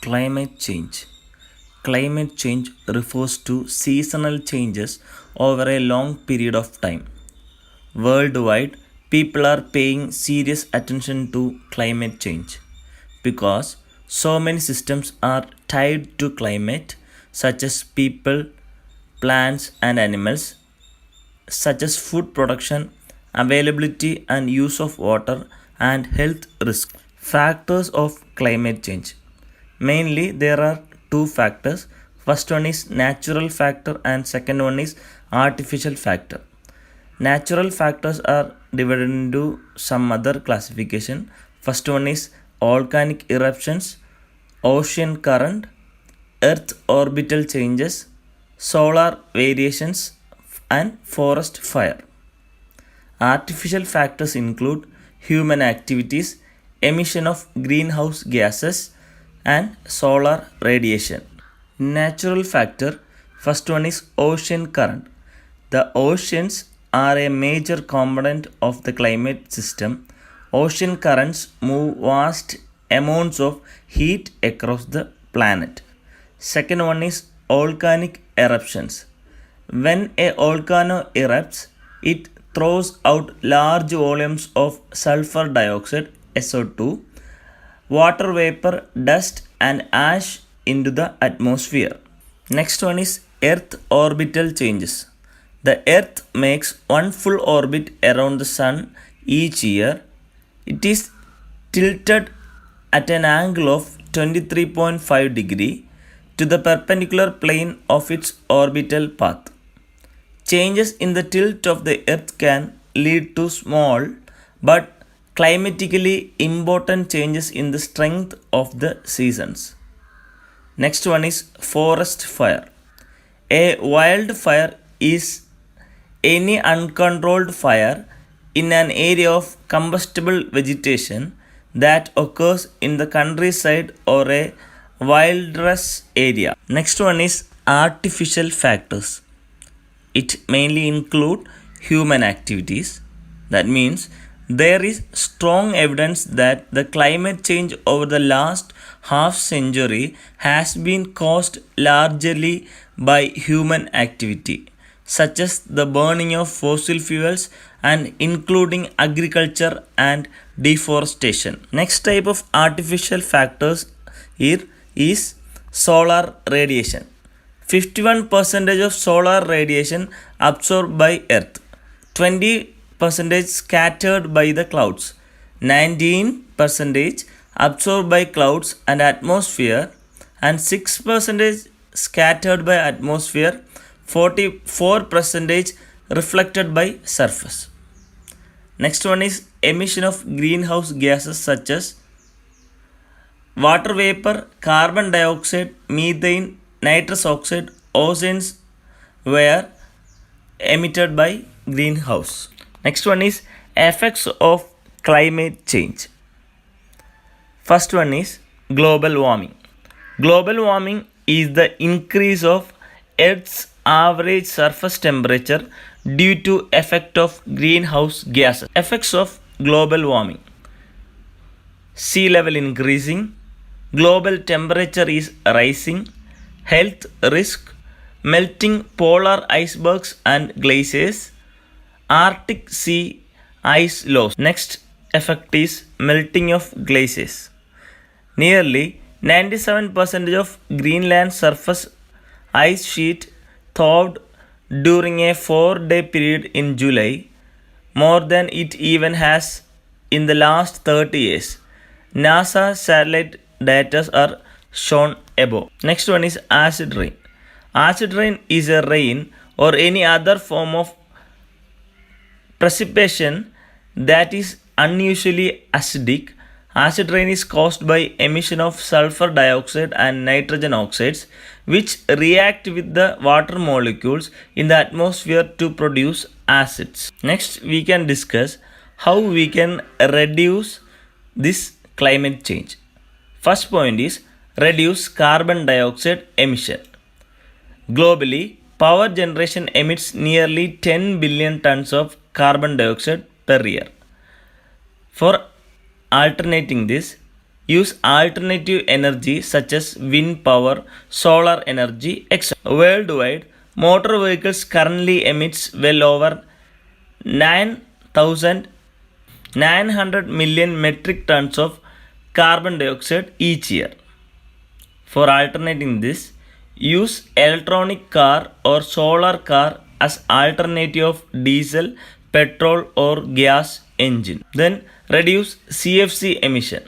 Climate change. Climate change refers to seasonal changes over a long period of time. Worldwide, people are paying serious attention to climate change because so many systems are tied to climate, such as people, plants, and animals, such as food production, availability and use of water, and health risk. Factors of climate change. Mainly, there are two factors. First one is natural factor, and second one is artificial factor. Natural factors are divided into some other classification. First one is volcanic eruptions, ocean current, earth orbital changes, solar variations, and forest fire. Artificial factors include human activities, emission of greenhouse gases, and solar radiation. Natural factor, first one is ocean current. The oceans are a major component of the climate system. Ocean currents move vast amounts of heat across the planet. Second one is volcanic eruptions. When a volcano erupts, it throws out large volumes of sulfur dioxide SO2, water vapor, dust, and ash into the atmosphere. Next one is Earth orbital changes. The Earth makes one full orbit around the Sun each year. It is tilted at an angle of 23.5 degree to the perpendicular plane of its orbital path. Changes in the tilt of the Earth can lead to small but climatically important changes in the strength of the seasons. Next one is forest fire. A wildfire is any uncontrolled fire in an area of combustible vegetation that occurs in the countryside or a wilderness area. Next one is artificial factors. It mainly include human activities. That means there is strong evidence that the climate change over the last half century has been caused largely by human activity, such as the burning of fossil fuels and including agriculture and deforestation. Next type of artificial factors here is solar radiation. 51% of solar radiation absorbed by Earth, 20% scattered by the clouds, 19% absorbed by clouds and atmosphere, and 6% scattered by atmosphere, 44% reflected by surface. Next one is emission of greenhouse gases such as water vapor, carbon dioxide, methane, nitrous oxide, ozones were emitted by greenhouse. Next one is effects of climate change. First one is global warming. Global warming is the increase of Earth's average surface temperature due to effect of greenhouse gases. Effects of global warming. Sea level increasing, global temperature is rising, health risk, melting polar icebergs and glaciers, Arctic sea ice loss. Next effect is melting of glaciers. Nearly 97% of Greenland surface ice sheet thawed during a 4-day period in July, more than it even has in the last 30 years. NASA satellite data are shown above. Next one is acid rain. Acid rain is a rain or any other form of precipitation that is unusually acidic. Acid rain is caused by emission of sulfur dioxide and nitrogen oxides, which react with the water molecules in the atmosphere to produce acids. Next, we can discuss how we can reduce this climate change. First point is reduce carbon dioxide emission. Globally, power generation emits nearly 10 billion tons of carbon dioxide per year. For alternating this, use alternative energy such as wind power, solar energy, etc. Worldwide, motor vehicles currently emits well over 9,900 million metric tons of carbon dioxide each year. For alternating this, use electronic car or solar car as alternative of diesel, petrol or gas engine. Then reduce CFC emission.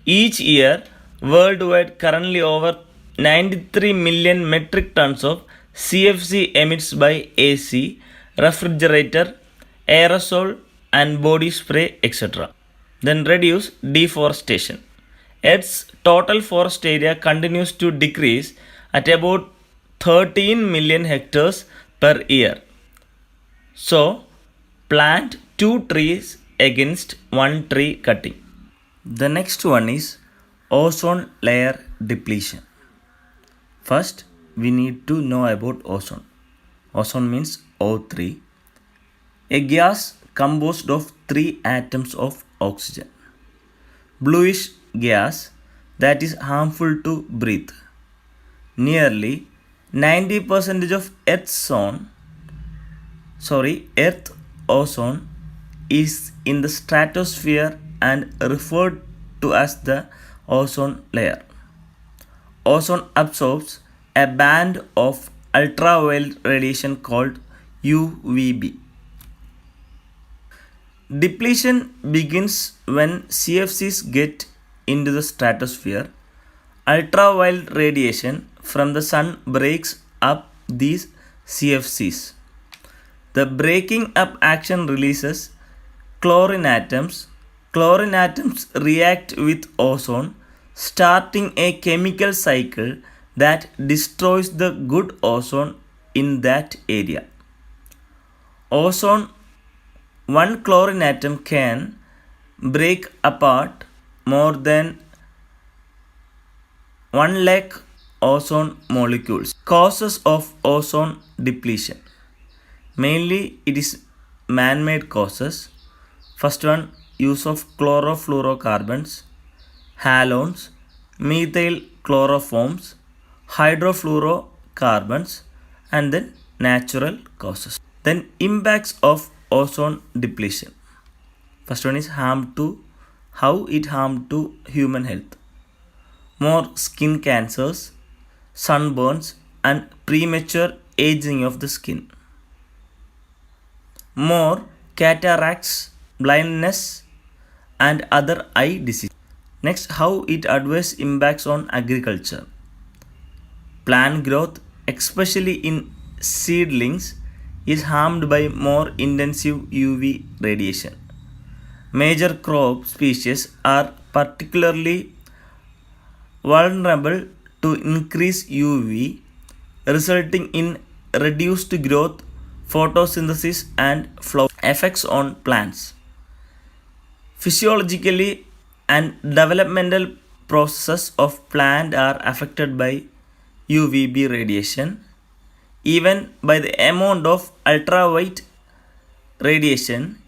Each year, worldwide currently over 93 million metric tons of CFC emits by AC, refrigerator, aerosol and body spray, etc. Then reduce deforestation. Earth's total forest area continues to decrease at about 13 million hectares per year. So, plant 2 trees against 1 tree cutting. The next one is ozone layer depletion. First, we need to know about ozone. Ozone means O3, a gas composed of 3 atoms of oxygen. Bluish gas that is harmful to breathe. Nearly 90% of Earth ozone is in the stratosphere and referred to as the ozone layer. Ozone absorbs a band of ultraviolet radiation called UVB. Depletion begins when CFCs get into the stratosphere. Ultraviolet radiation from the sun breaks up these CFCs. The breaking up action releases chlorine atoms. Chlorine atoms react with ozone, starting a chemical cycle that destroys the good ozone in that area. One chlorine atom can break apart more than 1 lakh ozone molecules. Causes of ozone depletion. Mainly it is man-made causes. First one, use of chlorofluorocarbons, halogens, methyl chloroforms, hydrofluorocarbons, and then natural causes. Then impacts of ozone depletion. First one is how it harmed to human health. More skin cancers, sunburns and premature aging of the skin. More cataracts, blindness and other eye disease. Next, how it adverse impacts on agriculture. Plant growth, especially in seedlings, is harmed by more intensive UV radiation. Major crop species are particularly vulnerable to increased UV, resulting in reduced growth, photosynthesis and flower. Effects on plants. Physiologically and developmental processes of plant are affected by UVB radiation, even by the amount of ultraviolet radiation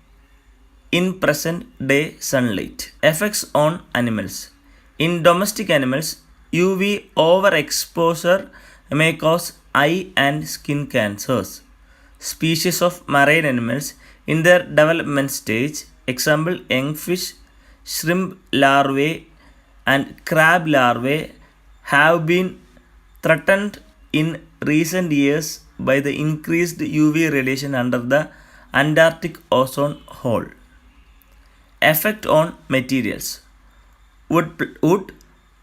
in present day sunlight. Effects on animals. In domestic animals, UV overexposure may cause eye and skin cancers. Species of marine animals in their development stage, example young fish, shrimp larvae and crab larvae, have been threatened in recent years by the increased UV radiation under the Antarctic ozone hole. Effect on materials. Wood,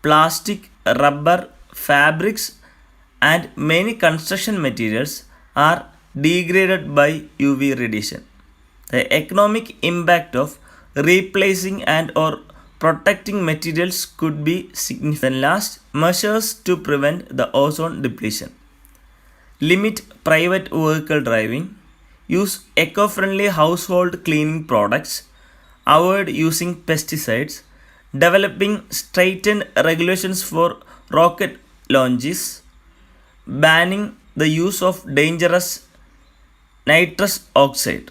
plastic, rubber, fabrics and many construction materials are degraded by UV radiation. The economic impact of replacing and or protecting materials could be significant. Last, measures to prevent the ozone depletion. Limit private vehicle driving. Use eco-friendly household cleaning products. Avoid using pesticides. Developing straightened regulations for rocket launches. Banning the use of dangerous nitrous oxide.